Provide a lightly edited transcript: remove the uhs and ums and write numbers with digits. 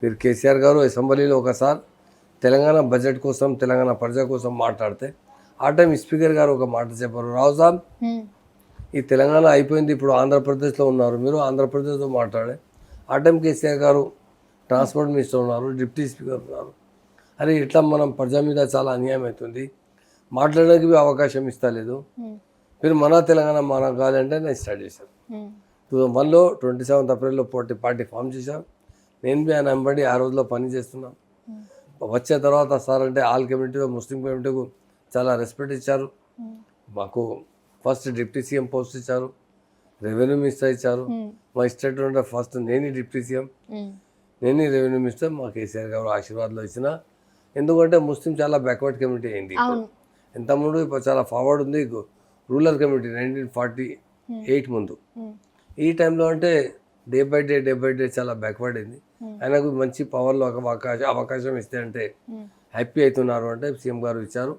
మీరు కేసీఆర్ గారు అసెంబ్లీలో ఒకసారి తెలంగాణ బడ్జెట్ కోసం తెలంగాణ ప్రజల కోసం మాట్లాడితే ఆ టైం స్పీకర్ గారు ఒక మాట చెప్పారు, రావు సాబ్ ఈ తెలంగాణ అయిపోయింది, ఇప్పుడు ఆంధ్రప్రదేశ్లో ఉన్నారు, మీరు ఆంధ్రప్రదేశ్లో మాట్లాడే. ఆ టైం కేసీఆర్ గారు ట్రాన్స్పోర్ట్ మినిస్టర్ ఉన్నారు, డిప్యూటీ స్పీకర్ ఉన్నారు. అరే ఇట్లా మనం ప్రజల మీద చాలా అన్యాయం అవుతుంది, మాట్లాడడానికి అవకాశం ఇస్తలేదు, మీరు మన తెలంగాణ మనకు కావాలంటే నేను స్టార్ట్ చేశాను. 2001లో 27 ఏప్రిల్లో పార్టీ ఫామ్ చేశాను. నేను బి ఆయన వెంబడి ఆ రోజులో పని చేస్తున్నాను. వచ్చే తర్వాత సార్ అంటే ఆల్ కమ్యూనిటీలో ముస్లిం కమ్యూనిటీకు చాలా రెస్పెక్ట్ ఇచ్చారు. మాకు ఫస్ట్ డిప్యూటీ సీఎం పోస్ట్ ఇచ్చారు, రెవెన్యూ మినిస్టర్ ఇచ్చారు. మా స్టేట్ ఉంటే ఫస్ట్ నేను డిప్యూటీ సీఎం, నేను రెవెన్యూ మినిస్టర్. మా కేసీఆర్ గారు ఆశీర్వాదంలో ఇచ్చిన. ఎందుకంటే ముస్లిం చాలా బ్యాక్వర్డ్ కమ్యూనిటీ అయింది. ఇంతకుముందు ఇప్పుడు చాలా ఫార్వర్డ్ ఉంది రూరల్ కమ్యూనిటీ 1948 ముందు. ఈ టైంలో అంటే డే బై డే చాలా బ్యాక్వర్డ్ అయింది. ఆయనకు మంచి పవర్లో అవకాశం ఇస్తే అంటే హ్యాపీ అవుతున్నారు అంటే సీఎం గారు ఇచ్చారు.